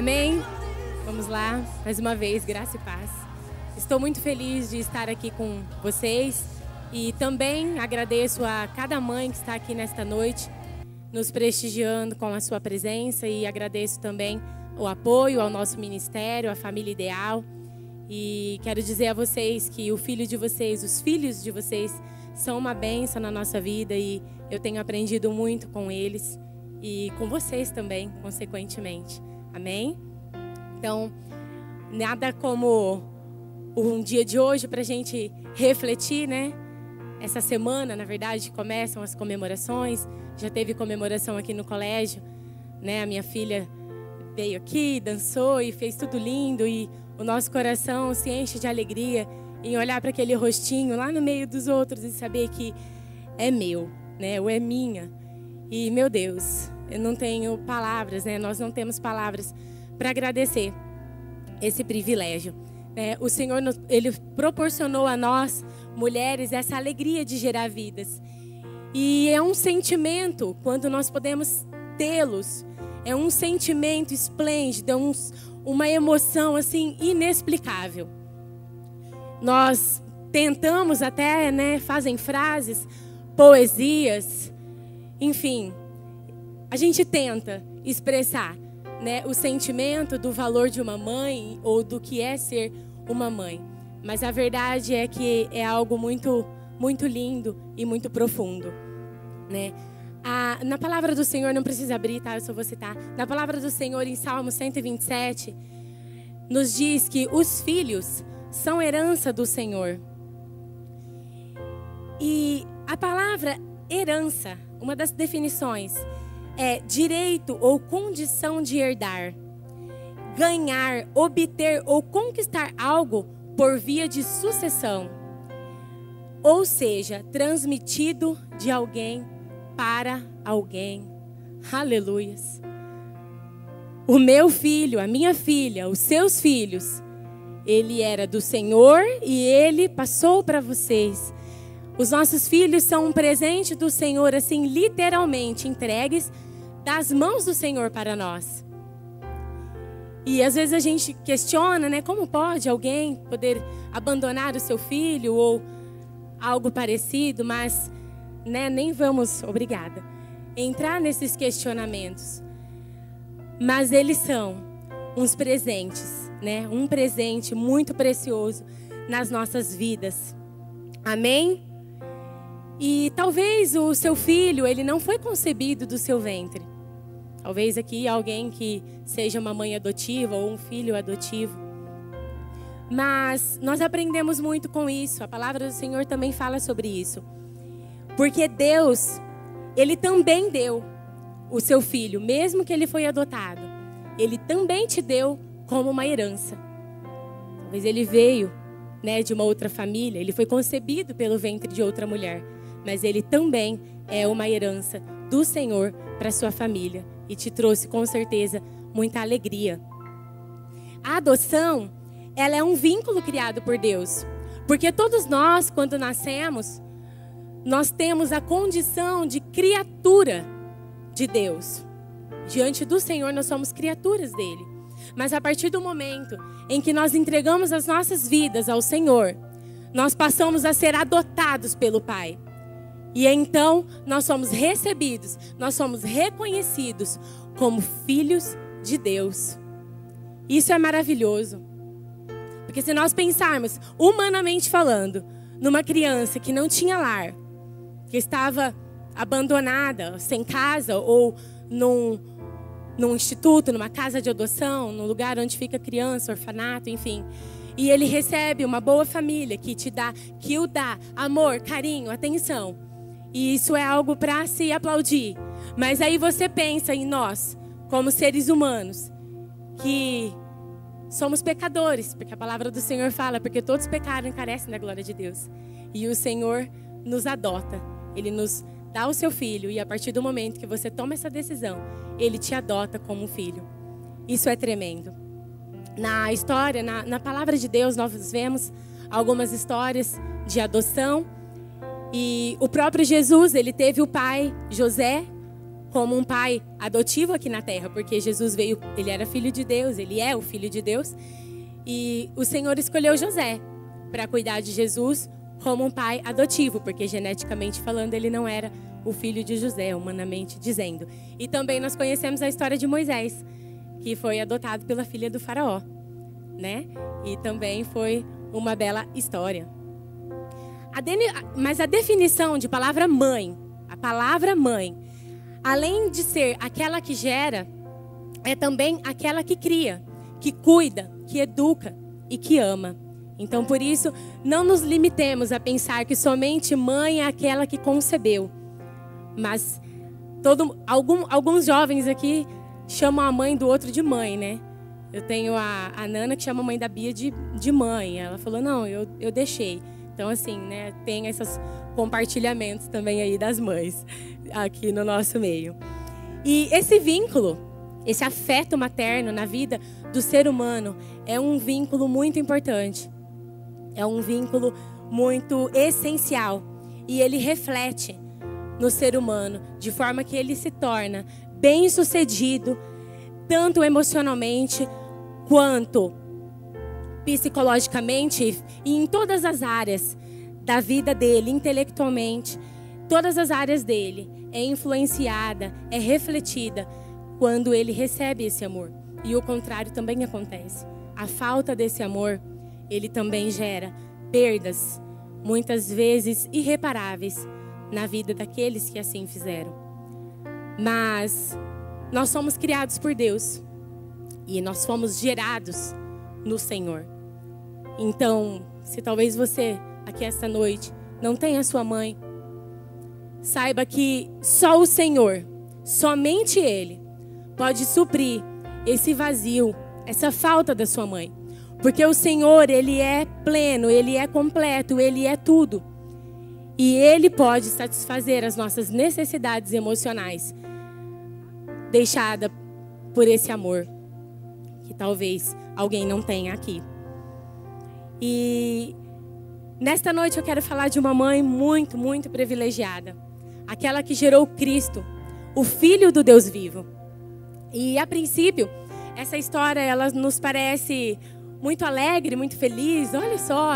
Amém? Vamos lá, mais uma vez, graça e paz. Estou muito feliz de estar aqui com vocês e também agradeço a cada mãe que está aqui nesta noite, nos prestigiando com a sua presença, e agradeço também o apoio ao nosso ministério, à Família Ideal. E quero dizer a vocês que o filho de vocês, os filhos de vocês, são uma bênção na nossa vida e eu tenho aprendido muito com eles e com vocês também, consequentemente. Amém? Então, nada como um dia de hoje para a gente refletir, né? Essa semana, na verdade, começam as comemorações. Já teve comemoração aqui no colégio, né? A minha filha veio aqui, dançou e fez tudo lindo, e o nosso coração se enche de alegria em olhar para aquele rostinho lá no meio dos outros e saber que é meu, né? Ou é minha. E, meu Deus, eu não tenho palavras, né? Nós não temos palavras para agradecer esse privilégio. O Senhor, Ele proporcionou a nós, mulheres, essa alegria de gerar vidas. E é um sentimento, quando nós podemos tê-los, é um sentimento esplêndido, é uma emoção assim inexplicável. Nós tentamos até, né, fazem frases, poesias, enfim, a gente tenta expressar, né, o sentimento do valor de uma mãe ou do que é ser uma mãe. Mas a verdade é que é algo muito, muito lindo e muito profundo, né? Na palavra do Senhor, não precisa abrir, tá? Eu só vou citar. Na palavra do Senhor, em Salmo 127, nos diz que os filhos são herança do Senhor. E a palavra herança, uma das definições, é direito ou condição de herdar, ganhar, obter ou conquistar algo por via de sucessão. Ou seja, transmitido de alguém para alguém. Aleluias. O meu filho, a minha filha, os seus filhos, ele era do Senhor e ele passou para vocês. Os nossos filhos são um presente do Senhor, assim, literalmente entregues das mãos do Senhor para nós. E às vezes a gente questiona, né, como pode alguém poder abandonar o seu filho ou algo parecido, mas, né, nem vamos, obrigada, entrar nesses questionamentos. Mas eles são uns presentes, né, um presente muito precioso nas nossas vidas. Amém? E talvez o seu filho, ele não foi concebido do seu ventre. Talvez aqui alguém que seja uma mãe adotiva ou um filho adotivo. Mas nós aprendemos muito com isso. A palavra do Senhor também fala sobre isso. Porque Deus, Ele também deu o seu filho, mesmo que ele foi adotado. Ele também te deu como uma herança. Talvez ele veio, né, de uma outra família. Ele foi concebido pelo ventre de outra mulher. Mas ele também é uma herança do Senhor para sua família. E te trouxe, com certeza, muita alegria. A adoção, ela é um vínculo criado por Deus. Porque todos nós, quando nascemos, nós temos a condição de criatura de Deus. Diante do Senhor, nós somos criaturas dele. Mas a partir do momento em que nós entregamos as nossas vidas ao Senhor, nós passamos a ser adotados pelo Pai. E então nós somos recebidos, nós somos reconhecidos como filhos de Deus. Isso é maravilhoso. Porque se nós pensarmos, humanamente falando, numa criança que não tinha lar, que estava abandonada, sem casa, ou num instituto, numa casa de adoção, num lugar onde fica criança, orfanato, enfim. E ele recebe uma boa família que o dá amor, carinho, atenção. E isso é algo para se aplaudir. Mas aí você pensa em nós, como seres humanos, que somos pecadores, porque a palavra do Senhor fala, porque todos pecaram e carecem da glória de Deus. E o Senhor nos adota, Ele nos dá o seu filho, e a partir do momento que você toma essa decisão, Ele te adota como um filho. Isso é tremendo. Na história, na palavra de Deus, nós vemos algumas histórias de adoção. E o próprio Jesus, ele teve o pai José como um pai adotivo aqui na terra, porque Jesus veio, ele era filho de Deus, ele é o filho de Deus. E o Senhor escolheu José para cuidar de Jesus como um pai adotivo, porque geneticamente falando ele não era o filho de José, humanamente dizendo. E também nós conhecemos a história de Moisés, que foi adotado pela filha do faraó, né? E também foi uma bela história. Mas a definição de palavra mãe, a palavra mãe, além de ser aquela que gera, é também aquela que cria, que cuida, que educa e que ama. Então, por isso, não nos limitemos a pensar que somente mãe é aquela que concebeu. Mas alguns jovens aqui chamam a mãe do outro de mãe, né? Eu tenho a Nana que chama a mãe da Bia de mãe. Ela falou, não, eu deixei. Então, assim, né, tem esses compartilhamentos também aí das mães aqui no nosso meio. E esse vínculo, esse afeto materno na vida do ser humano é um vínculo muito importante. É um vínculo muito essencial. E ele reflete no ser humano, de forma que ele se torna bem-sucedido, tanto emocionalmente quanto psicologicamente e em todas as áreas da vida dele, intelectualmente, todas as áreas dele é influenciada, é refletida quando ele recebe esse amor. E o contrário também acontece. A falta desse amor, ele também gera perdas, muitas vezes irreparáveis, na vida daqueles que assim fizeram. Mas nós somos criados por Deus e nós fomos gerados no Senhor. Então, se talvez você aqui esta noite não tenha sua mãe, saiba que só o Senhor, somente Ele, pode suprir esse vazio, essa falta da sua mãe. Porque o Senhor, Ele é pleno, Ele é completo, Ele é tudo. E Ele pode satisfazer as nossas necessidades emocionais, deixada por esse amor, que talvez alguém não tenha aqui. E nesta noite eu quero falar de uma mãe muito, muito privilegiada. Aquela que gerou Cristo, o Filho do Deus vivo. E a princípio, essa história ela nos parece muito alegre, muito feliz. Olha só,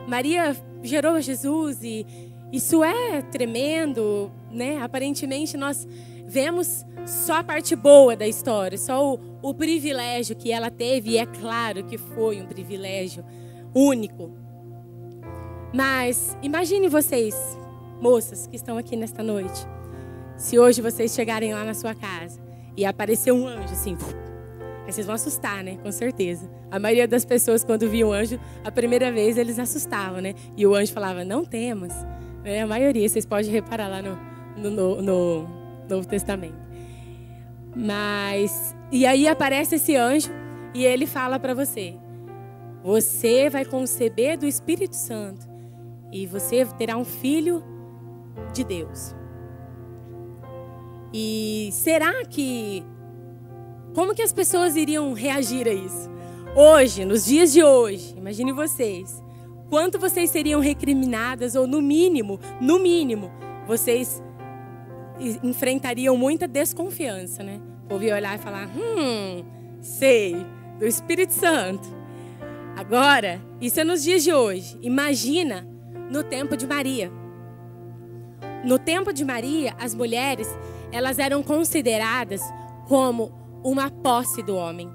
Maria gerou Jesus e isso é tremendo, né? Aparentemente nós vemos só a parte boa da história, só o privilégio que ela teve, e é claro que foi um privilégio único. Mas imagine vocês, moças que estão aqui nesta noite, se hoje vocês chegarem lá na sua casa e aparecer um anjo assim, aí vocês vão assustar, né? Com certeza. A maioria das pessoas, quando via um anjo, a primeira vez eles assustavam, né? E o anjo falava, não temas. A maioria, vocês podem reparar lá no Novo Testamento. Mas, e aí aparece esse anjo e ele fala para você, você vai conceber do Espírito Santo e você terá um filho de Deus. E será que, como que as pessoas iriam reagir a isso? Hoje, nos dias de hoje, imagine vocês, quanto vocês seriam recriminadas, ou no mínimo, vocês enfrentariam muita desconfiança, né? O povo ia olhar e falar, sei, do Espírito Santo. Agora, isso é nos dias de hoje. Imagina no tempo de Maria. No tempo de Maria, as mulheres, elas eram consideradas como uma posse do homem.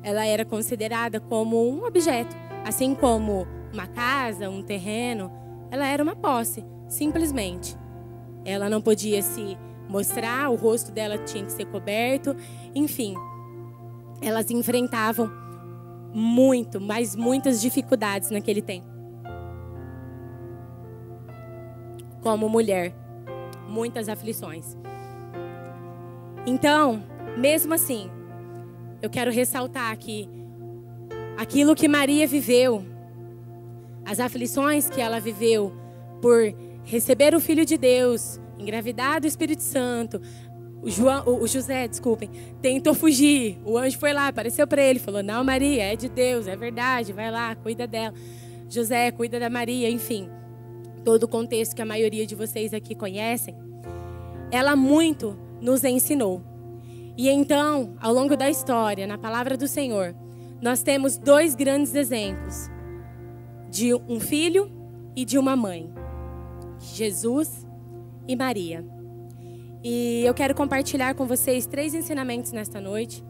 Ela era considerada como um objeto, assim como uma casa, um terreno, ela era uma posse, simplesmente. Ela não podia se mostrar, o rosto dela tinha que ser coberto, enfim. Elas enfrentavam muitas dificuldades naquele tempo. Como mulher, muitas aflições. Então, mesmo assim, eu quero ressaltar aqui aquilo que Maria viveu, as aflições que ela viveu por receber o Filho de Deus, engravidar do Espírito Santo. O José, tentou fugir. O anjo foi lá, apareceu para ele, falou, não, Maria, é de Deus, é verdade, vai lá, cuida dela. José, cuida da Maria, enfim. Todo o contexto que a maioria de vocês aqui conhecem. Ela muito nos ensinou. E então, ao longo da história, na palavra do Senhor, nós temos dois grandes exemplos, de um filho e de uma mãe, Jesus e Maria. E eu quero compartilhar com vocês 3 ensinamentos nesta noite,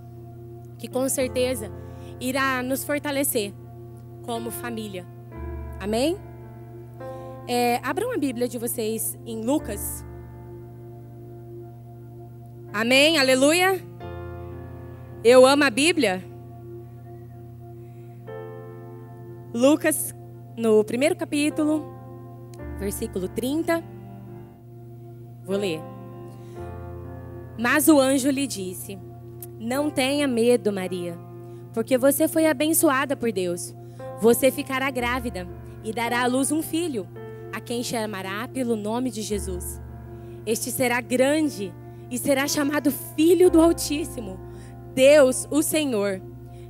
que com certeza irá nos fortalecer como família. Amém? Abram a Bíblia de vocês em Lucas. Amém? Aleluia? Eu amo a Bíblia. Lucas, no 1º capítulo, versículo 30. Vou ler. Mas o anjo lhe disse: não tenha medo, Maria, porque você foi abençoada por Deus. Você ficará grávida e dará à luz um filho, a quem chamará pelo nome de Jesus. Este será grande e será chamado Filho do Altíssimo. Deus, o Senhor,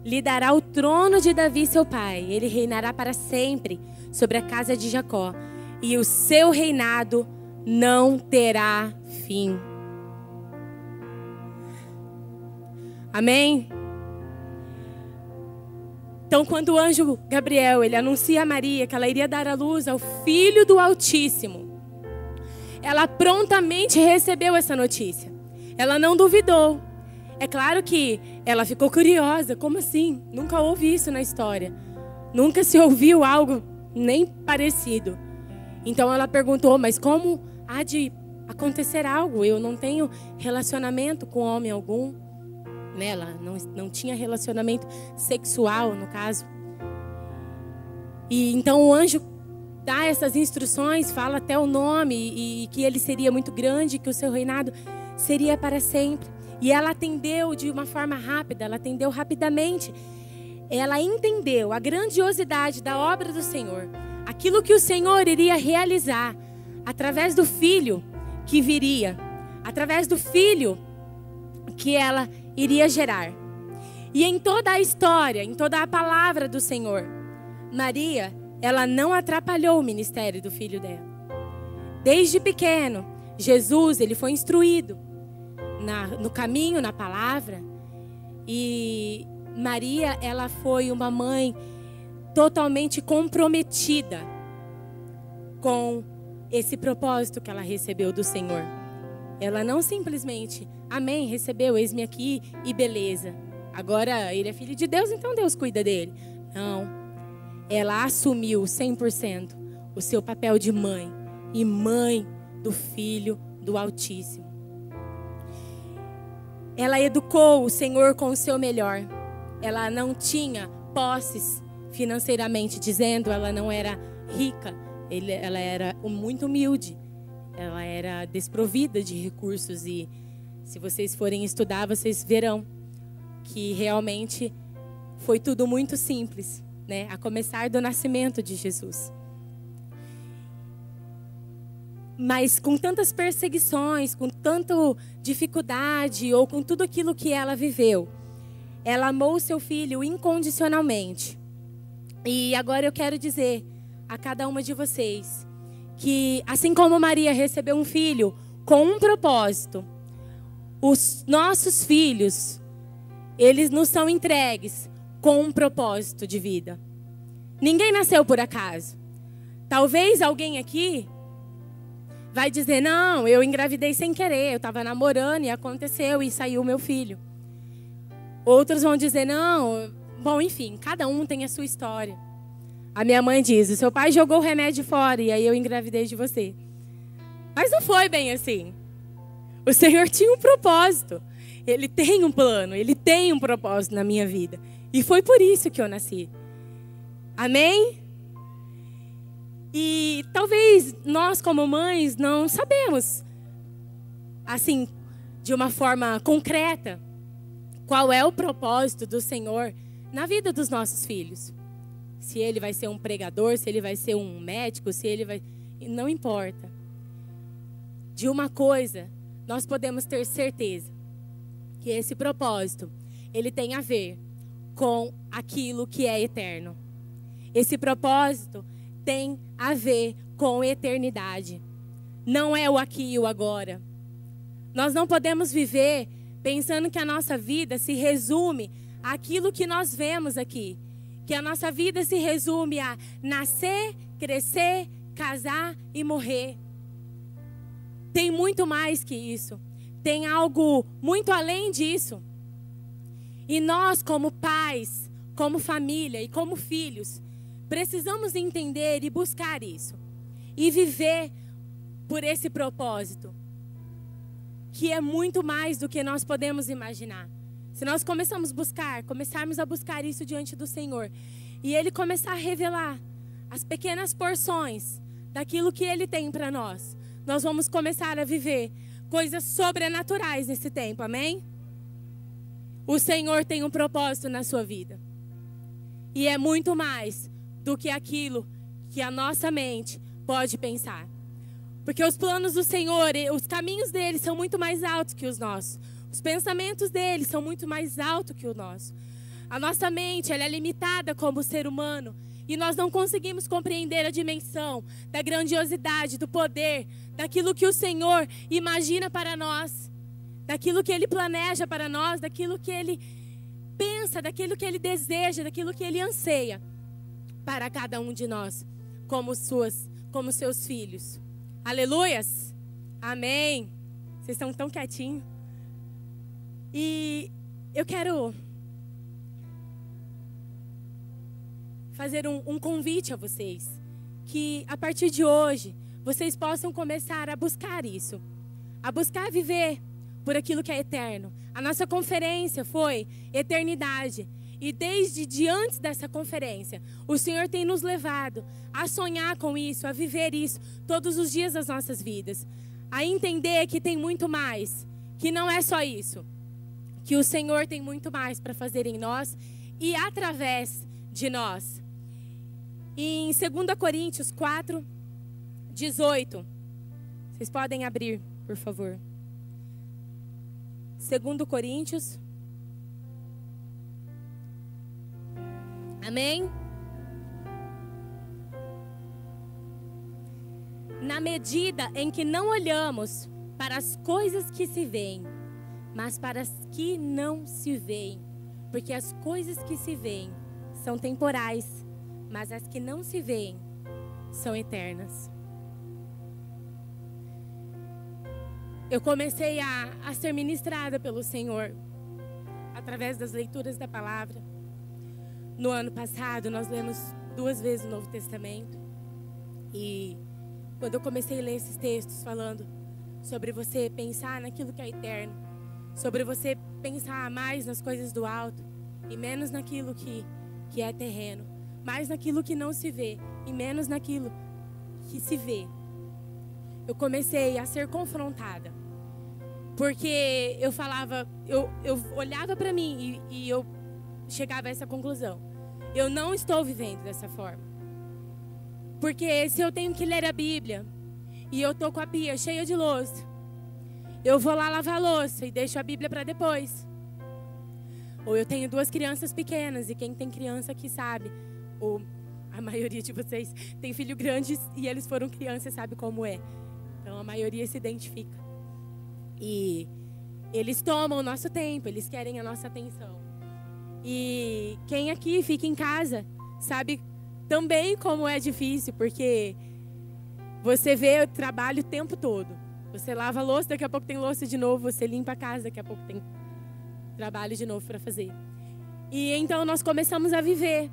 lhe dará o trono de Davi, seu pai. Ele reinará para sempre sobre a casa de Jacó, e o seu reinado não terá fim. Amém? Então, quando o anjo Gabriel, ele anuncia a Maria que ela iria dar à luz ao Filho do Altíssimo, ela prontamente recebeu essa notícia. Ela não duvidou. É claro que ela ficou curiosa. Como assim? Nunca houve isso na história. Nunca se ouviu algo nem parecido. Então ela perguntou, mas como há de acontecer algo? Eu não tenho relacionamento com homem algum. Ela não tinha relacionamento sexual, no caso. E então o anjo dá essas instruções, fala até o nome, e que ele seria muito grande, que o seu reinado seria para sempre. E ela atendeu de uma forma rápida, ela atendeu rapidamente. Ela entendeu a grandiosidade da obra do Senhor, aquilo que o Senhor iria realizar através do filho que viria, através do filho que ela iria gerar. E em toda a história, em toda a palavra do Senhor, Maria, ela não atrapalhou o ministério do filho dela. Desde pequeno, Jesus, ele foi instruído no caminho, na palavra. E Maria, ela foi uma mãe totalmente comprometida com esse propósito que ela recebeu do Senhor. Ela não simplesmente, amém, recebeu, eis-me aqui e beleza. Agora ele é filho de Deus, então Deus cuida dele. Não, ela assumiu 100% o seu papel de mãe e mãe do Filho do Altíssimo. Ela educou o Senhor com o seu melhor. Ela não tinha posses financeiramente dizendo, ela não era rica, ela era muito humilde. Ela era desprovida de recursos e se vocês forem estudar, vocês verão que realmente foi tudo muito simples, né? A começar do nascimento de Jesus. Mas com tantas perseguições, com tanta dificuldade ou com tudo aquilo que ela viveu, ela amou o seu filho incondicionalmente. E agora eu quero dizer a cada uma de vocês que, assim como Maria recebeu um filho com um propósito, os nossos filhos, eles nos são entregues com um propósito de vida. Ninguém nasceu por acaso. Talvez alguém aqui vai dizer, não, eu engravidei sem querer, eu estava namorando e aconteceu e saiu o meu filho. Outros vão dizer, não, bom, enfim, cada um tem a sua história. A minha mãe diz, o seu pai jogou o remédio fora e aí eu engravidei de você. Mas não foi bem assim. O Senhor tinha um propósito. Ele tem um plano, Ele tem um propósito na minha vida. E foi por isso que eu nasci. Amém? E talvez nós como mães não sabemos, assim, de uma forma concreta, qual é o propósito do Senhor na vida dos nossos filhos. Se ele vai ser um pregador, se ele vai ser um médico, se ele vai... Não importa. De uma coisa, nós podemos ter certeza. Que esse propósito, ele tem a ver com aquilo que é eterno. Esse propósito tem a ver com eternidade. Não é o aqui e o agora. Nós não podemos viver pensando que a nossa vida se resume àquilo que nós vemos aqui. Que a nossa vida se resume a nascer, crescer, casar e morrer. Tem muito mais que isso. Tem algo muito além disso. E nós, como pais, como família e como filhos, precisamos entender e buscar isso. E viver por esse propósito, que é muito mais do que nós podemos imaginar. Se nós começarmos a buscar isso diante do Senhor, e Ele começar a revelar as pequenas porções daquilo que Ele tem para nós, nós vamos começar a viver coisas sobrenaturais nesse tempo, amém? O Senhor tem um propósito na sua vida. E é muito mais do que aquilo que a nossa mente pode pensar. Porque os planos do Senhor, os caminhos dele são muito mais altos que os nossos. Os pensamentos dele são muito mais altos que o nosso. A nossa mente, ela é limitada como ser humano. E nós não conseguimos compreender a dimensão da grandiosidade, do poder, daquilo que o Senhor imagina para nós. Daquilo que Ele planeja para nós, daquilo que Ele pensa, daquilo que Ele deseja, daquilo que Ele anseia para cada um de nós, como seus filhos. Aleluias! Amém! Vocês estão tão quietinhos. E eu quero fazer um convite a vocês, que a partir de hoje, vocês possam começar a buscar isso, a buscar viver por aquilo que é eterno. A nossa conferência foi eternidade. E desde antes dessa conferência, o Senhor tem nos levado a sonhar com isso, a viver isso todos os dias das nossas vidas. A entender que tem muito mais, que não é só isso. Que o Senhor tem muito mais para fazer em nós e através de nós. Em 2 Coríntios 4, 18. Vocês podem abrir, por favor. 2 Coríntios. Amém? Na medida em que não olhamos para as coisas que se veem, mas para as que não se veem. Porque as coisas que se veem são temporais, mas as que não se veem são eternas. Eu comecei a ser ministrada pelo Senhor através das leituras da palavra. No ano passado, nós lemos 2 vezes o Novo Testamento. E quando eu comecei a ler esses textos falando sobre você pensar naquilo que é eterno, sobre você pensar mais nas coisas do alto e menos naquilo que é terreno, mais naquilo que não se vê e menos naquilo que se vê, eu comecei a ser confrontada. Porque eu falava, eu olhava para mim e eu chegava a essa conclusão. Eu não estou vivendo dessa forma. Porque se eu tenho que ler a Bíblia e eu estou com a pia cheia de louça, eu vou lá lavar a louça e deixo a Bíblia para depois. Ou eu tenho 2 crianças pequenas, e quem tem criança aqui sabe, ou a maioria de vocês tem filho grande e eles foram crianças, sabe como é. Então a maioria se identifica. E eles tomam o nosso tempo, eles querem a nossa atenção. E quem aqui fica em casa sabe também como é difícil, porque você vê o trabalho o tempo todo. Você lava a louça, daqui a pouco tem louça de novo, você limpa a casa, daqui a pouco tem trabalho de novo para fazer. E então nós começamos a viver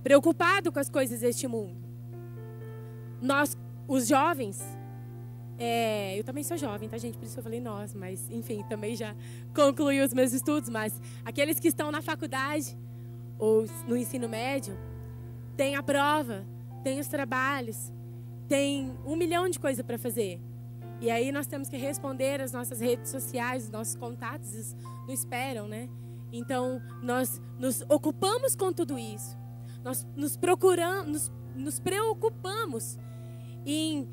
preocupado com as coisas deste mundo. Nós, os jovens, eu também sou jovem, tá, gente? Por isso eu falei nós, mas enfim, também já concluí os meus estudos. Mas aqueles que estão na faculdade ou no ensino médio, tem a prova, tem os trabalhos, tem 1 milhão de coisas para fazer. E aí nós temos que responder as nossas redes sociais, os nossos contatos não esperam, né? Então nós nos ocupamos com tudo isso. Nós nos preocupamos em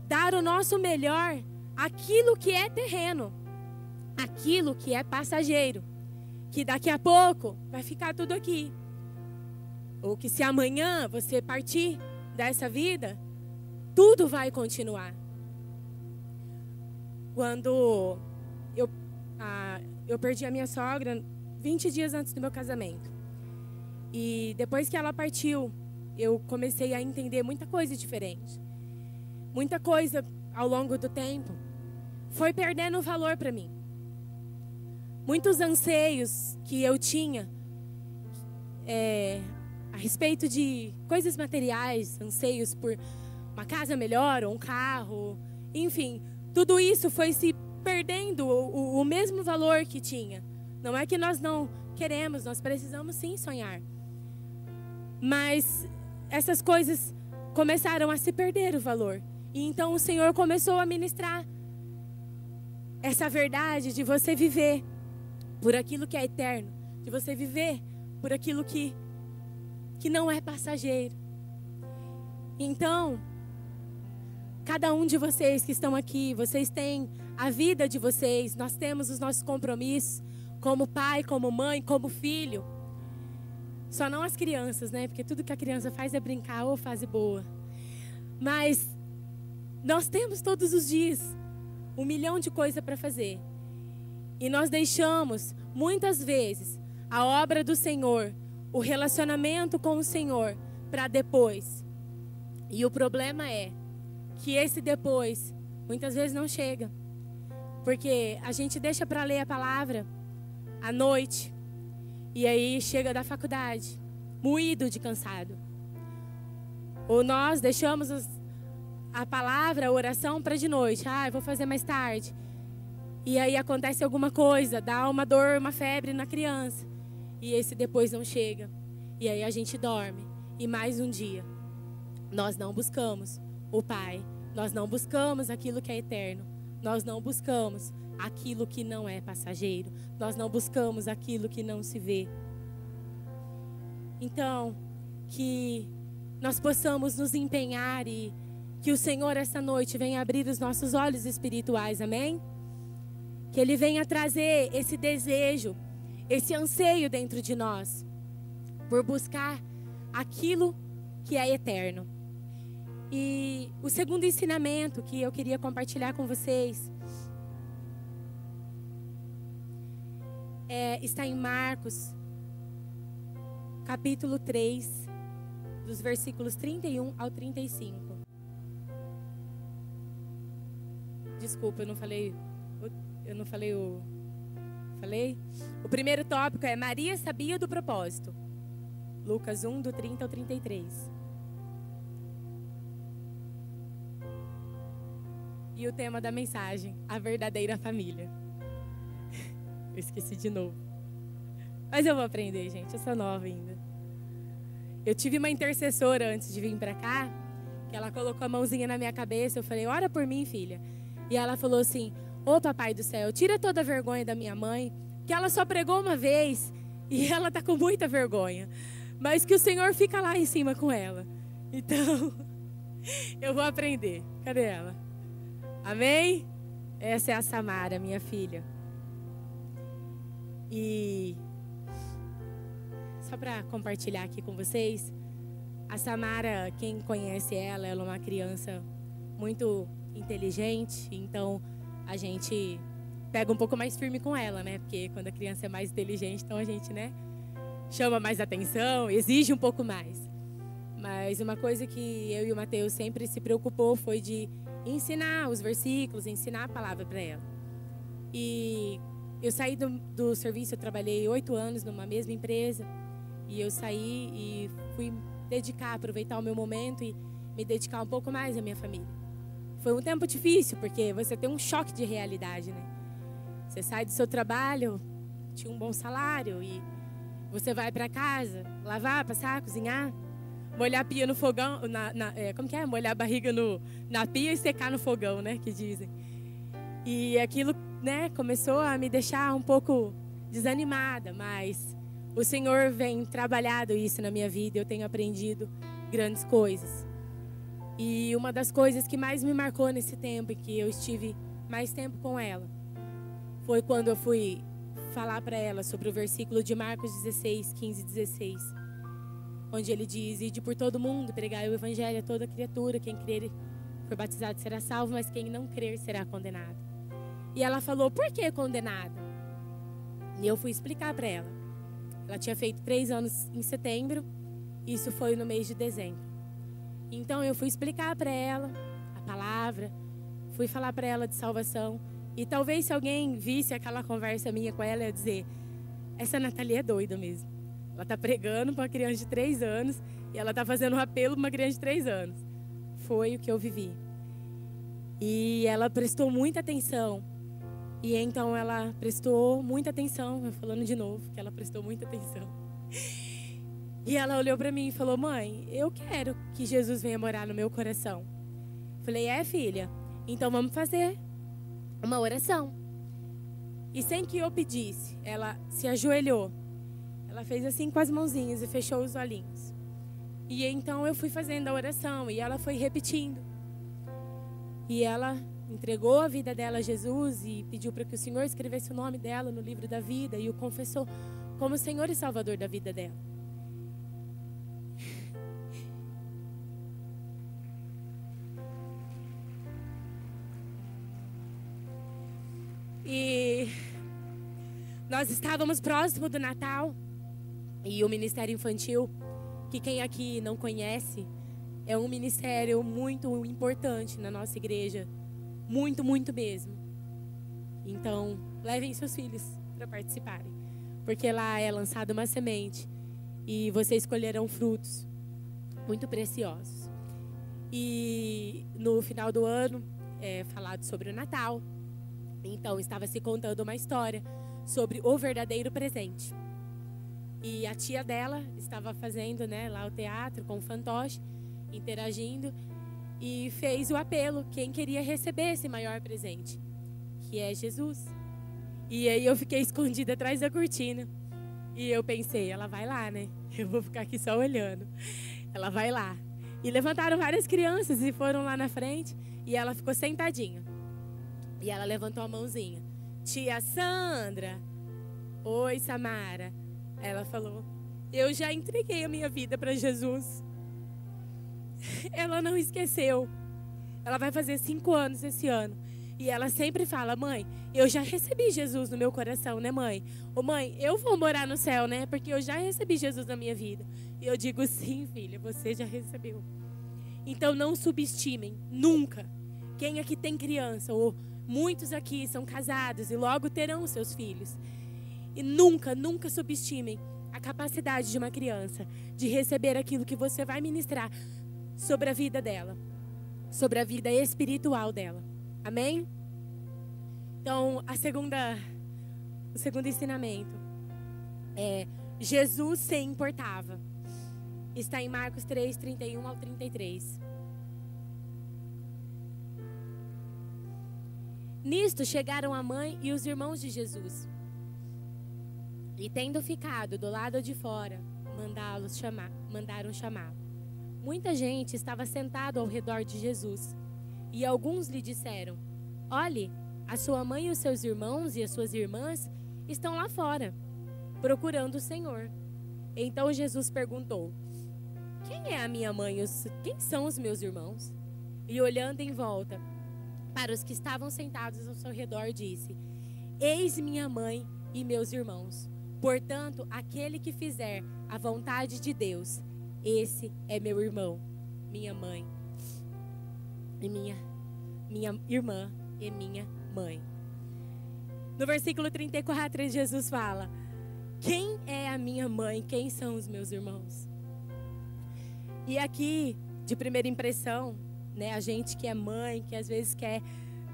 dar o nosso melhor àquilo que é terreno, aquilo que é passageiro, que daqui a pouco vai ficar tudo aqui. Ou que se amanhã você partir dessa vida, tudo vai continuar. Quando eu perdi a minha sogra 20 dias antes do meu casamento. E depois que ela partiu, eu comecei a entender muita coisa diferente. Muita coisa ao longo do tempo foi perdendo valor para mim. Muitos anseios que eu tinha a respeito de coisas materiais, anseios por uma casa melhor, ou um carro, enfim, tudo isso foi se perdendo o mesmo valor que tinha. Não é que nós não queremos, nós precisamos sim sonhar. Mas essas coisas começaram a se perder o valor. E então o Senhor começou a ministrar essa verdade de você viver por aquilo que é eterno, de você viver por aquilo que não é passageiro. Então, cada um de vocês que estão aqui, vocês têm a vida de vocês, nós temos os nossos compromissos, como pai, como mãe, como filho. Só não as crianças, né? Porque tudo que a criança faz é brincar ou fase boa. Mas nós temos todos os dias 1 milhão de coisas para fazer. E nós deixamos, muitas vezes, a obra do Senhor, o relacionamento com o Senhor, para depois. E o problema é que esse depois, muitas vezes não chega. Porque a gente deixa para ler a palavra à noite. E aí chega da faculdade, moído de cansado. Ou nós deixamos a palavra, a oração para de noite. Eu vou fazer mais tarde. E aí acontece alguma coisa, dá uma dor, uma febre na criança. E esse depois não chega. E aí a gente dorme. E mais um dia, nós não buscamos o Pai. Nós não buscamos aquilo que é eterno. Nós não buscamos aquilo que não é passageiro. Nós não buscamos aquilo que não se vê. Então, que nós possamos nos empenhar e que o Senhor essa noite venha abrir os nossos olhos espirituais, amém? Que Ele venha trazer esse desejo, esse anseio dentro de nós, por buscar aquilo que é eterno. E o segundo ensinamento que eu queria compartilhar com vocês está em Marcos, capítulo 3, dos versículos 31 ao 35. Desculpa, eu não falei Falei? O primeiro tópico é Maria sabia do propósito. Lucas 1, do 30 ao 33. E o tema da mensagem, a verdadeira família. Eu esqueci de novo. Mas eu vou aprender, gente. Eu sou nova ainda. Eu tive uma intercessora antes de vir pra cá, que ela colocou a mãozinha na minha cabeça. Eu falei, ora por mim, filha. E ela falou assim, ô papai do céu, tira toda a vergonha da minha mãe, que ela só pregou uma vez e ela tá com muita vergonha. Mas que o Senhor fica lá em cima com ela. Então, eu vou aprender. Cadê ela? Amém? Essa é a Samara, minha filha. E só para compartilhar aqui com vocês, a Samara, quem conhece ela é uma criança muito inteligente, então a gente pega um pouco mais firme com ela, né? Porque quando a criança é mais inteligente, então a gente, né, chama mais atenção, exige um pouco mais. Mas uma coisa que eu e o Mateus sempre se preocupou foi de ensinar os versículos, ensinar a palavra para ela. E eu saí do serviço, eu trabalhei 8 anos numa mesma empresa, e eu saí e fui aproveitar o meu momento e me dedicar um pouco mais à minha família. Foi um tempo difícil, porque você tem um choque de realidade, né? Você sai do seu trabalho, tinha um bom salário, e você vai para casa, lavar, passar, cozinhar, molhar a pia no fogão, como que é? Molhar a barriga na pia e secar no fogão, né? Que dizem. E aquilo, né, começou a me deixar um pouco desanimada, mas o Senhor vem trabalhando isso na minha vida, eu tenho aprendido grandes coisas. E uma das coisas que mais me marcou nesse tempo, em que eu estive mais tempo com ela, foi quando eu fui falar para ela sobre o versículo de Marcos 16, 15 e 16, onde ele diz, ide por todo mundo, pregai o evangelho a toda criatura, quem crer e for batizado será salvo, mas quem não crer será condenado. E ela falou, por que condenado? E eu fui explicar para ela. Ela tinha feito 3 anos em setembro, isso foi no mês de dezembro. Então eu fui explicar para ela a palavra, fui falar para ela de salvação. E talvez se alguém visse aquela conversa minha com ela, ia dizer, essa Nathalie é doida mesmo. Ela está pregando para uma criança de 3 anos e ela está fazendo um apelo para uma criança de 3 anos. Foi o que eu vivi. E ela prestou muita atenção. E então ela prestou muita atenção, eu falando de novo, que ela prestou muita atenção. E ela olhou para mim e falou, mãe, eu quero que Jesus venha morar no meu coração. Falei, filha, então vamos fazer uma oração. E sem que eu pedisse, ela se ajoelhou. Ela fez assim com as mãozinhas e fechou os olhinhos. E então eu fui fazendo a oração e ela foi repetindo. E ela entregou a vida dela a Jesus e pediu para que o Senhor escrevesse o nome dela no livro da vida e o confessou como Senhor e Salvador da vida dela. E nós estávamos próximo do Natal e o Ministério Infantil, que quem aqui não conhece, é um ministério muito importante na nossa igreja. Muito, muito mesmo. Então, levem seus filhos para participarem. Porque lá é lançada uma semente e vocês colherão frutos muito preciosos. E no final do ano, é falado sobre o Natal. Então, estava se contando uma história sobre o verdadeiro presente. E a tia dela estava fazendo, né, lá o teatro com o fantoche, interagindo, e fez o apelo, quem queria receber esse maior presente, que é Jesus. E aí eu fiquei escondida atrás da cortina. E eu pensei, ela vai lá, né? Eu vou ficar aqui só olhando. Ela vai lá. E levantaram várias crianças e foram lá na frente. E ela ficou sentadinha. E ela levantou a mãozinha. Tia Sandra. Oi, Samara. Ela falou, eu já entreguei a minha vida para Jesus. Ela não esqueceu. Ela vai fazer 5 anos esse ano. E ela sempre fala, mãe, eu já recebi Jesus no meu coração, né, mãe? Ô, mãe, eu vou morar no céu, né? Porque eu já recebi Jesus na minha vida. E eu digo, sim, filha, você já recebeu. Então não subestimem, nunca. Quem aqui tem criança, ou muitos aqui são casados e logo terão seus filhos. E nunca, nunca subestimem a capacidade de uma criança de receber aquilo que você vai ministrar sobre a vida dela, sobre a vida espiritual dela. Amém? Então, o segundo ensinamento é Jesus se importava. Está em Marcos 3, 31 ao 33. Nisto chegaram a mãe e os irmãos de Jesus. E tendo ficado do lado de fora, mandaram chamá-lo. Muita gente estava sentado ao redor de Jesus. E alguns lhe disseram, olhe, a sua mãe e os seus irmãos e as suas irmãs estão lá fora, procurando o Senhor. Então Jesus perguntou, quem é a minha mãe? Quem são os meus irmãos? E olhando em volta para os que estavam sentados ao seu redor, disse, eis minha mãe e meus irmãos. Portanto, aquele que fizer a vontade de Deus, esse é meu irmão, minha mãe e minha irmã e minha mãe. No versículo 34, Jesus fala, quem é a minha mãe? Quem são os meus irmãos? E aqui, de primeira impressão, né, a gente que é mãe, que às vezes quer,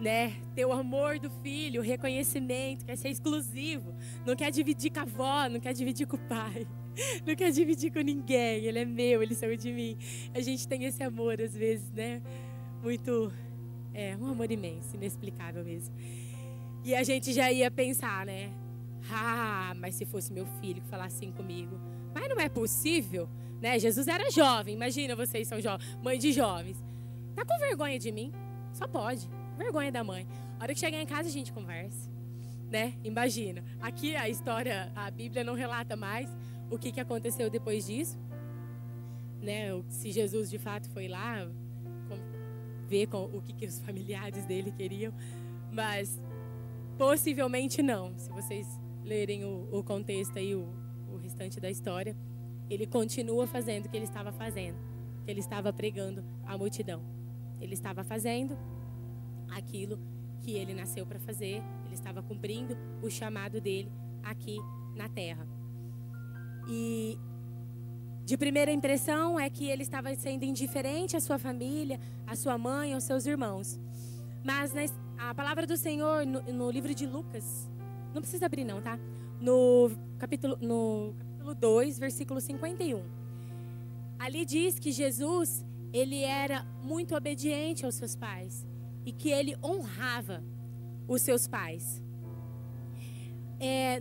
né, ter o amor do filho, o reconhecimento, quer ser exclusivo, não quer dividir com a avó, não quer dividir com o pai, não quer dividir com ninguém, ele é meu, eles são de mim. A gente tem esse amor às vezes, né, muito, um amor imenso, inexplicável mesmo. E a gente já ia pensar, né, mas se fosse meu filho que falasse assim comigo, mas não é possível, né, Jesus era jovem, imagina vocês são jovens, mãe de jovens, tá com vergonha de mim? Só pode. Vergonha da mãe. A hora que chegar em casa a gente conversa, né? Imagina. Aqui a história, a Bíblia não relata mais o que aconteceu depois disso, né? Se Jesus de fato foi lá ver o que os familiares dele queriam, mas possivelmente não. Se vocês lerem o contexto aí, o restante da história, ele continua fazendo o que ele estava fazendo, que ele estava pregando à multidão. Ele estava fazendo aquilo que ele nasceu para fazer, ele estava cumprindo o chamado dele aqui na terra. E de primeira impressão é que ele estava sendo indiferente à sua família, à sua mãe, aos seus irmãos. Mas a palavra do Senhor no livro de Lucas, não precisa abrir não, tá? No capítulo 2, versículo 51. Ali diz que Jesus, ele era muito obediente aos seus pais e que ele honrava os seus pais.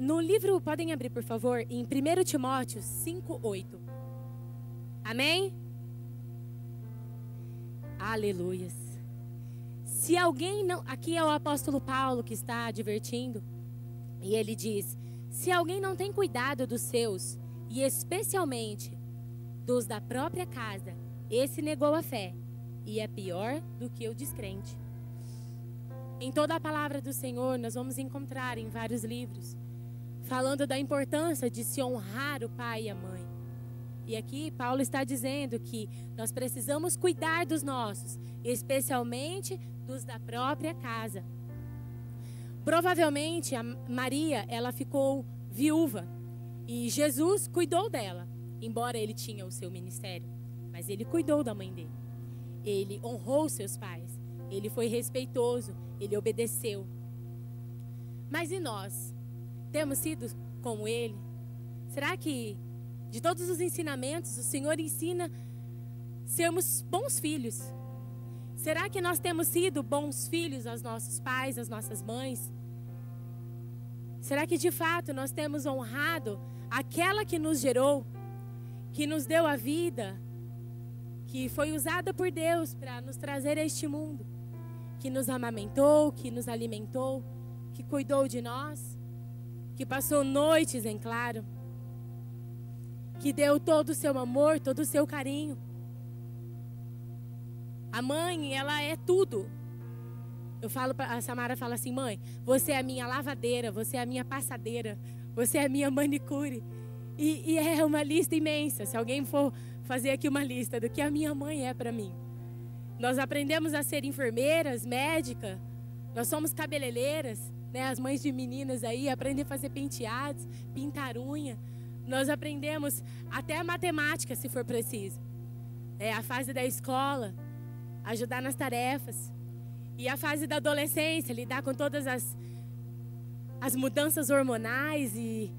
No livro, podem abrir por favor, em 1 Timóteo 5:8. Amém? Aleluias. Se alguém não... Aqui é o apóstolo Paulo que está advertindo. E ele diz: se alguém não tem cuidado dos seus, e especialmente dos da própria casa, esse negou a fé e é pior do que o descrente. Em toda a palavra do Senhor, nós vamos encontrar em vários livros, falando da importância de se honrar o pai e a mãe. E aqui Paulo está dizendo que nós precisamos cuidar dos nossos, especialmente dos da própria casa. Provavelmente a Maria, ela ficou viúva e Jesus cuidou dela, embora ele tinha o seu ministério, mas ele cuidou da mãe dele. Ele honrou seus pais, ele foi respeitoso, ele obedeceu. Mas e nós? Temos sido como ele? Será que de todos os ensinamentos o Senhor ensina sermos bons filhos? Será que nós temos sido bons filhos aos nossos pais, às nossas mães? Será que de fato nós temos honrado aquela que nos gerou, que nos deu a vida, que foi usada por Deus para nos trazer a este mundo, que nos amamentou, que nos alimentou, que cuidou de nós, que passou noites em claro, que deu todo o seu amor, todo o seu carinho? A mãe, ela é tudo. A Samara fala assim: mãe, você é a minha lavadeira, você é a minha passadeira, você é a minha manicure. E é uma lista imensa. Se alguém for fazer aqui uma lista do que a minha mãe é para mim. Nós aprendemos a ser enfermeiras, médica, nós somos cabeleireiras, né? As mães de meninas aí aprendem a fazer penteados, pintar unha. Nós aprendemos até a matemática, se for preciso. A fase da escola, ajudar nas tarefas. E a fase da adolescência, lidar com todas as mudanças hormonais e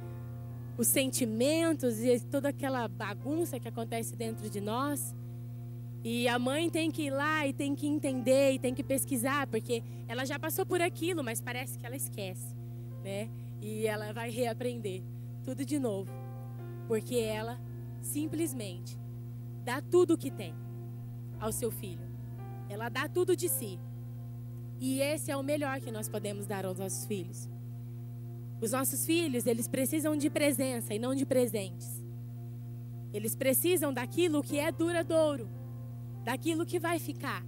os sentimentos e toda aquela bagunça que acontece dentro de nós. E a mãe tem que ir lá e tem que entender e tem que pesquisar, porque ela já passou por aquilo, mas parece que ela esquece, né? E ela vai reaprender tudo de novo, porque ela simplesmente dá tudo o que tem ao seu filho. Ela dá tudo de si. E esse é o melhor que nós podemos dar aos nossos filhos. Os nossos filhos, eles precisam de presença e não de presentes. Eles precisam daquilo que é duradouro, daquilo que vai ficar.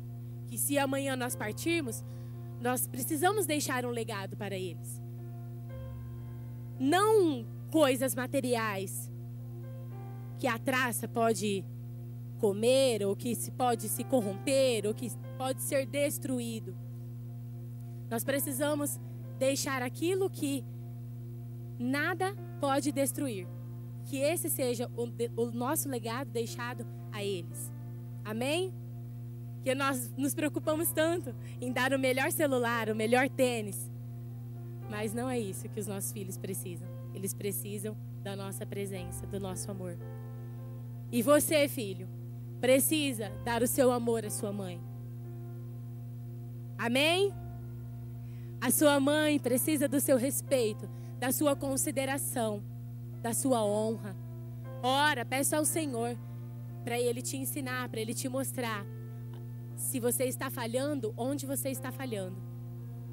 Que se amanhã nós partirmos, nós precisamos deixar um legado para eles. Não coisas materiais que a traça pode comer, ou que pode se corromper, ou que pode ser destruído. Nós precisamos deixar aquilo que nada pode destruir. Que esse seja o nosso legado deixado a eles. Amém? Que nós nos preocupamos tanto em dar o melhor celular, o melhor tênis. Mas não é isso que os nossos filhos precisam. Eles precisam da nossa presença, do nosso amor. E você, filho, precisa dar o seu amor à sua mãe. Amém? A sua mãe precisa do seu respeito, da sua consideração, da sua honra. Ora, peça ao Senhor para Ele te ensinar, para Ele te mostrar se você está falhando, onde você está falhando.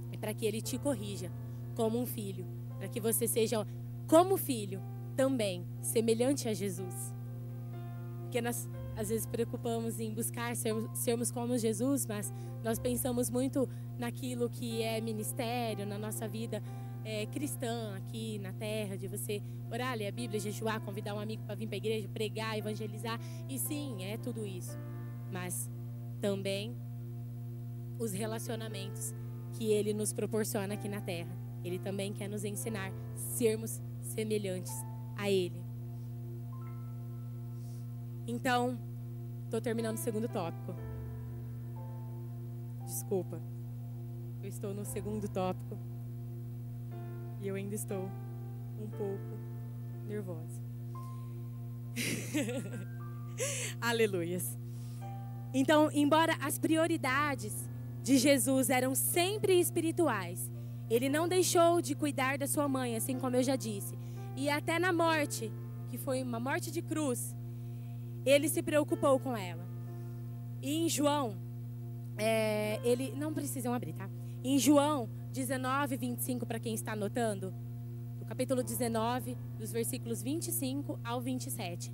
E para que Ele te corrija como um filho, para que você seja como filho também, semelhante a Jesus. Porque nós às vezes preocupamos em buscar sermos como Jesus, mas nós pensamos muito naquilo que é ministério, na nossa vida cristã aqui na terra, de você orar, ler a Bíblia, jejuar, convidar um amigo para vir para a igreja, pregar, evangelizar. E sim, é tudo isso. Mas também os relacionamentos que Ele nos proporciona aqui na terra. Ele também quer nos ensinar a sermos semelhantes a Ele. Então, estou terminando o segundo tópico. Desculpa. Eu estou no segundo tópico. E eu ainda estou um pouco nervosa. Aleluias. Então, embora as prioridades de Jesus eram sempre espirituais, Ele não deixou de cuidar da sua mãe, assim como eu já disse. E até na morte, que foi uma morte de cruz, Ele se preocupou com ela. E em João, Ele... Não precisam abrir, tá? Em João 19, 25, para quem está anotando, no capítulo 19, dos versículos 25 ao 27.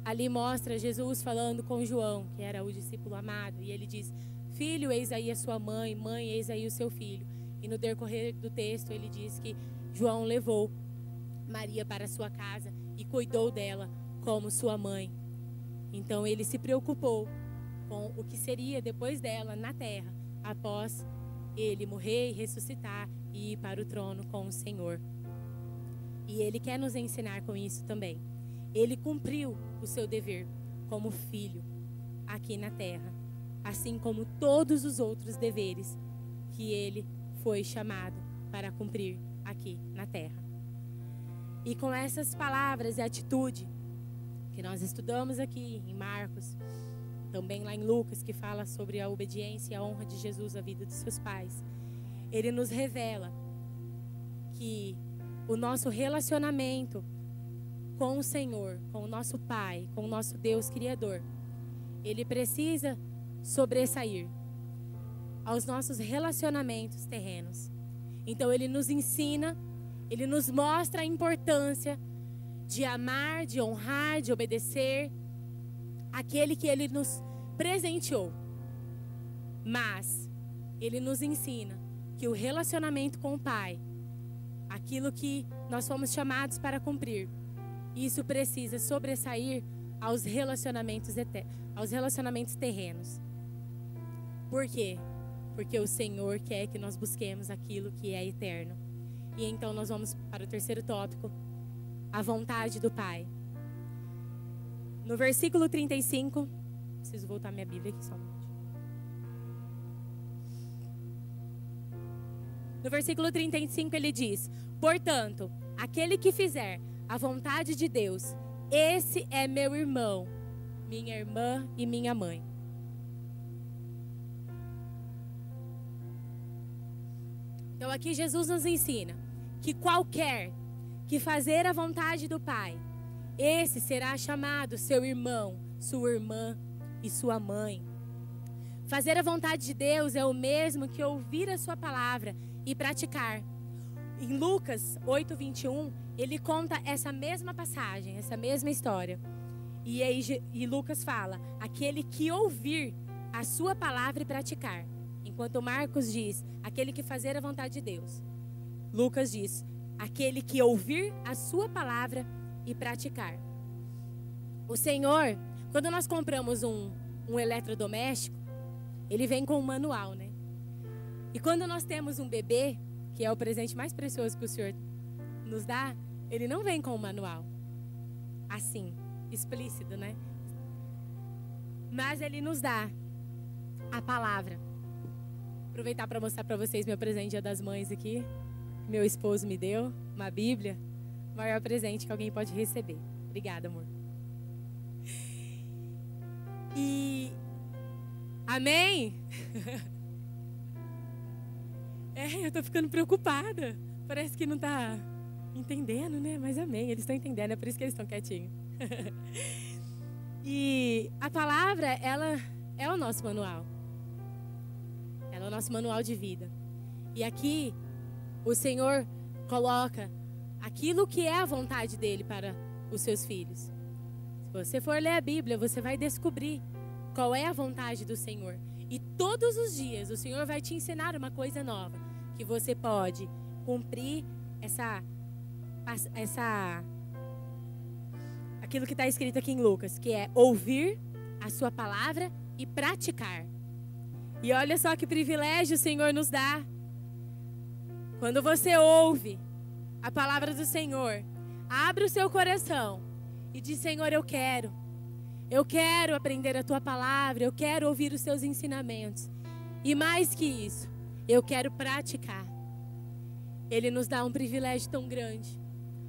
Ali mostra Jesus falando com João, que era o discípulo amado, e ele diz: filho, eis aí a sua mãe, mãe, eis aí o seu filho. E no decorrer do texto ele diz que João levou Maria para sua casa e cuidou dela como sua mãe. Então ele se preocupou com o que seria depois dela na terra, após ele morrer e ressuscitar e ir para o trono com o Senhor. E Ele quer nos ensinar com isso também. Ele cumpriu o seu dever como filho aqui na terra, assim como todos os outros deveres que Ele foi chamado para cumprir aqui na terra. E com essas palavras e atitude que nós estudamos aqui em Marcos, também lá em Lucas, que fala sobre a obediência e a honra de Jesus à vida dos seus pais, Ele nos revela que o nosso relacionamento com o Senhor, com o nosso Pai, com o nosso Deus Criador, Ele precisa sobressair aos nossos relacionamentos terrenos. Então Ele nos ensina, Ele nos mostra a importância de amar, de honrar, de obedecer aquele que Ele nos presenteou. Mas Ele nos ensina que o relacionamento com o Pai, aquilo que nós fomos chamados para cumprir, isso precisa sobressair aos relacionamentos terrenos. Por quê? Porque o Senhor quer que nós busquemos aquilo que é eterno. E então nós vamos para o terceiro tópico, a vontade do Pai. No versículo 35, preciso voltar minha Bíblia aqui só um minuto. No versículo 35 ele diz: portanto, aquele que fizer a vontade de Deus, esse é meu irmão, minha irmã e minha mãe. Então aqui Jesus nos ensina que qualquer que fazer a vontade do Pai, esse será chamado seu irmão, sua irmã e sua mãe. Fazer a vontade de Deus é o mesmo que ouvir a sua palavra e praticar. Em Lucas 8:21, ele conta essa mesma passagem, essa mesma história. E Lucas fala: aquele que ouvir a sua palavra e praticar. Enquanto Marcos diz: aquele que fazer a vontade de Deus. Lucas diz: aquele que ouvir a sua palavra e praticar. O Senhor, quando nós compramos um eletrodoméstico, ele vem com um manual, né? E quando nós temos um bebê, que é o presente mais precioso que o Senhor nos dá, ele não vem com um manual assim, explícito, né? Mas ele nos dá a palavra. Aproveitar para mostrar para vocês meu presente Dia das Mães aqui. Meu esposo me deu uma Bíblia, o maior presente que alguém pode receber. Obrigada, amor. E amém? Eu tô ficando preocupada. Parece que não tá entendendo, né? Mas amém, eles estão entendendo, é por isso que eles estão quietinhos. E a palavra, ela é o nosso manual. Ela é o nosso manual de vida. E aqui, o Senhor coloca aquilo que é a vontade dele para os seus filhos. Se você for ler a Bíblia, você vai descobrir qual é a vontade do Senhor. E todos os dias o Senhor vai te ensinar uma coisa nova, que você pode cumprir aquilo que está escrito aqui em Lucas, que é ouvir a sua palavra e praticar. E olha só que privilégio o Senhor nos dá. Quando você ouve a palavra do Senhor, abre o seu coração e diz: Senhor, eu quero aprender a tua palavra, eu quero ouvir os seus ensinamentos. E mais que isso, eu quero praticar. Ele nos dá um privilégio tão grande.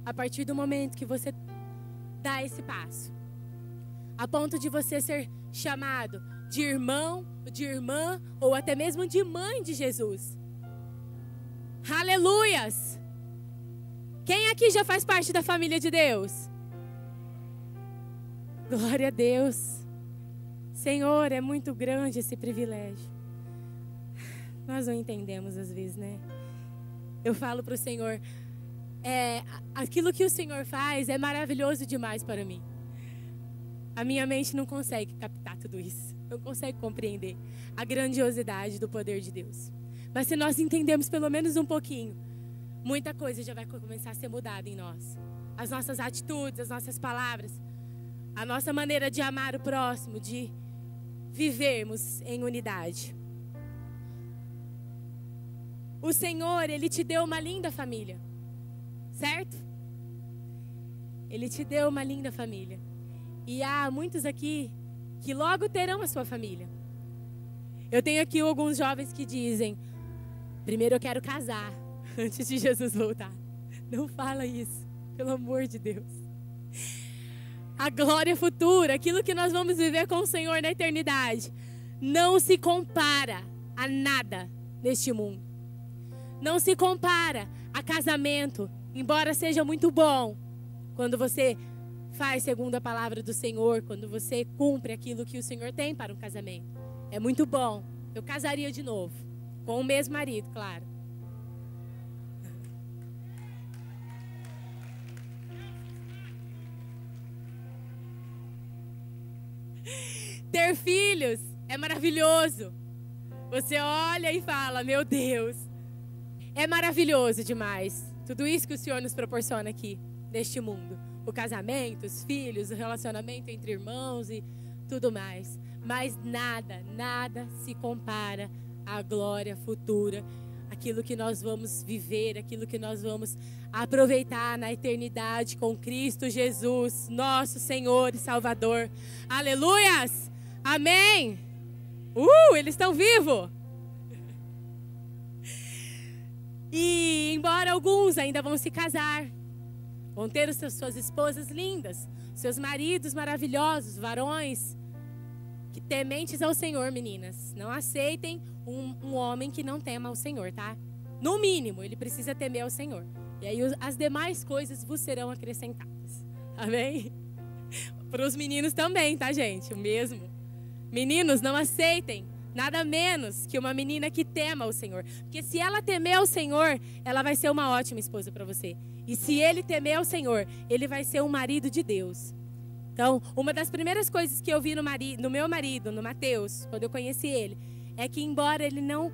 A partir do momento que você dá esse passo, a ponto de você ser chamado de irmão, de irmã, ou até mesmo de mãe de Jesus. Aleluias! Quem aqui já faz parte da família de Deus? Glória a Deus. Senhor, é muito grande esse privilégio. Nós não entendemos às vezes, né? Eu falo para o Senhor, aquilo que o Senhor faz é maravilhoso demais para mim. A minha mente não consegue captar tudo isso. Não consegue compreender a grandiosidade do poder de Deus. Mas se nós entendemos pelo menos um pouquinho, muita coisa já vai começar a ser mudada em nós. As nossas atitudes, as nossas palavras, a nossa maneira de amar o próximo, de vivermos em unidade. O Senhor, Ele te deu uma linda família, certo? Ele te deu uma linda família. E há muitos aqui que logo terão a sua família. Eu tenho aqui alguns jovens que dizem: primeiro eu quero casar, antes de Jesus voltar. Não fala isso, pelo amor de Deus. A glória futura, aquilo que nós vamos viver com o Senhor na eternidade, não se compara a nada neste mundo. Não se compara a casamento, embora seja muito bom, quando você faz segundo a palavra do Senhor, quando você cumpre aquilo que o Senhor tem para um casamento. É muito bom. Eu casaria de novo, com o mesmo marido, claro. Ter filhos é maravilhoso. Você olha e fala: meu Deus, é maravilhoso demais. Tudo isso que o Senhor nos proporciona aqui, neste mundo. O casamento, os filhos, o relacionamento entre irmãos e tudo mais. Mas nada se compara à glória futura. Aquilo que nós vamos viver, aquilo que nós vamos aproveitar na eternidade com Cristo Jesus, nosso Senhor e Salvador. Aleluias! Amém! Eles estão vivos! E embora alguns ainda vão se casar, vão ter suas esposas lindas, seus maridos maravilhosos, varões que tementes ao Senhor, meninas. Não aceitem um homem que não tema ao Senhor, tá? No mínimo, ele precisa temer ao Senhor. E aí as demais coisas vos serão acrescentadas. Amém? Para os meninos também, tá, gente? O mesmo. Meninos, não aceitem nada menos que uma menina que tema ao Senhor. Porque se ela temer ao Senhor, ela vai ser uma ótima esposa para você. E se ele temer ao Senhor, ele vai ser um marido de Deus. Então, uma das primeiras coisas que eu vi no meu marido, no Mateus, quando eu conheci ele, é que embora ele não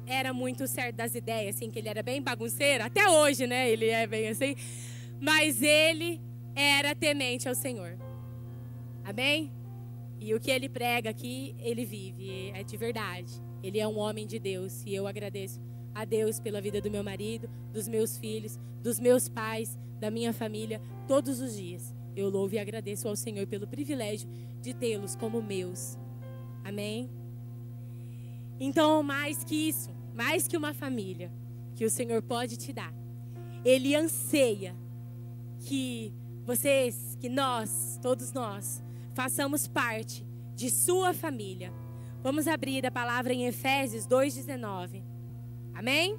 era muito certo das ideias, assim, que ele era bem bagunceiro, até hoje, né, ele é bem assim, mas ele era temente ao Senhor. Amém? E o que ele prega aqui, ele vive, é de verdade. Ele é um homem de Deus e eu agradeço a Deus pela vida do meu marido, dos meus filhos, dos meus pais, da minha família, todos os dias. Eu louvo e agradeço ao Senhor pelo privilégio de tê-los como meus. Amém? Então, mais que isso, mais que uma família que o Senhor pode te dar, Ele anseia que vocês, que nós, todos nós, façamos parte de sua família. Vamos abrir a palavra em Efésios 2:19. Amém?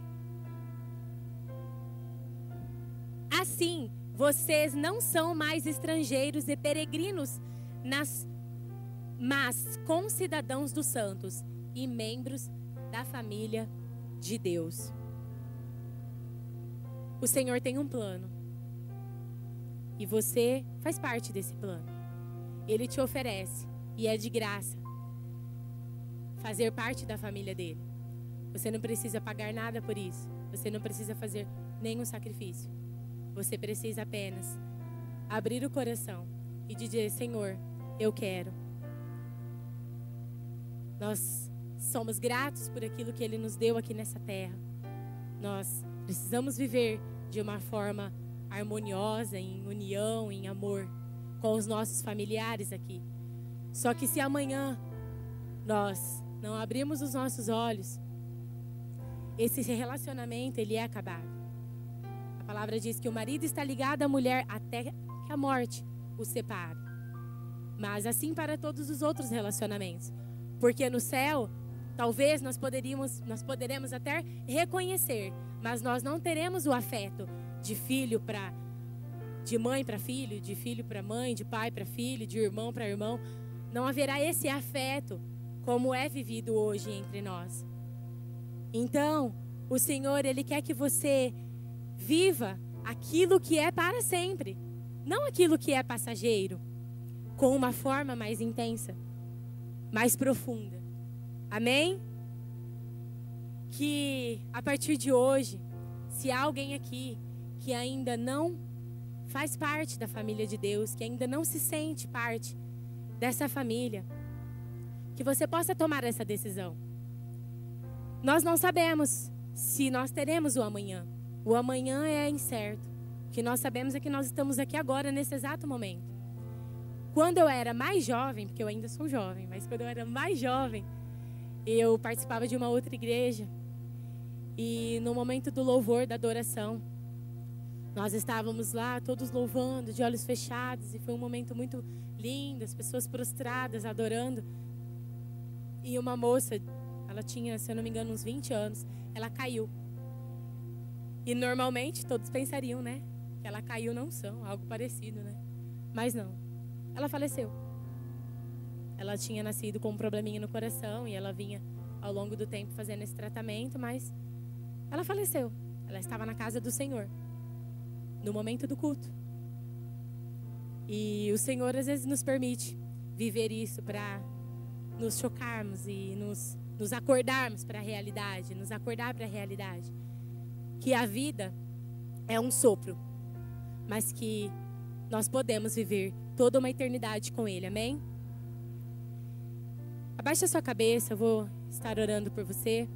Assim, vocês não são mais estrangeiros e peregrinos, mas concidadãos dos santos e membros da família de Deus. O Senhor tem um plano. E você faz parte desse plano. Ele te oferece, e é de graça, fazer parte da família dele. Você não precisa pagar nada por isso. Você não precisa fazer nenhum sacrifício. Você precisa apenas abrir o coração e dizer: Senhor, eu quero. Nós somos gratos por aquilo que Ele nos deu aqui nessa terra. Nós precisamos viver de uma forma harmoniosa, em união, em amor, com os nossos familiares aqui. Só que se amanhã nós não abrirmos os nossos olhos, esse relacionamento, ele é acabado. A palavra diz que o marido está ligado à mulher até que a morte o separe. Mas assim para todos os outros relacionamentos. Porque no céu, talvez nós poderemos até reconhecer, mas nós não teremos o afeto de mãe para filho, de filho para mãe, de pai para filho, de irmão para irmão. Não haverá esse afeto como é vivido hoje entre nós. Então, o Senhor, Ele quer que você viva aquilo que é para sempre, não aquilo que é passageiro, com uma forma mais intensa, mais profunda. Amém? Que a partir de hoje, se há alguém aqui que ainda não faz parte da família de Deus, que ainda não se sente parte dessa família, que você possa tomar essa decisão. Nós não sabemos se nós teremos o amanhã. O amanhã é incerto. O que nós sabemos é que nós estamos aqui agora, nesse exato momento. Quando eu era mais jovem, porque eu ainda sou jovem, mas quando eu era mais jovem, eu participava de uma outra igreja. E no momento do louvor, da adoração, nós estávamos lá todos louvando, de olhos fechados. E foi um momento muito lindo, as pessoas prostradas, adorando. E uma moça, ela tinha, se eu não me engano, uns 20 anos, ela caiu. E normalmente todos pensariam, né, que ela caiu na unção, algo parecido, né? Mas não. Ela faleceu. Ela tinha nascido com um probleminha no coração e ela vinha ao longo do tempo fazendo esse tratamento, mas ela faleceu. Ela estava na casa do Senhor, no momento do culto. E o Senhor às vezes nos permite viver isso para nos chocarmos e nos acordarmos para a realidade, nos acordar para a realidade. Que a vida é um sopro, mas que nós podemos viver toda uma eternidade com Ele, amém? Abaixa a sua cabeça, eu vou estar orando por você.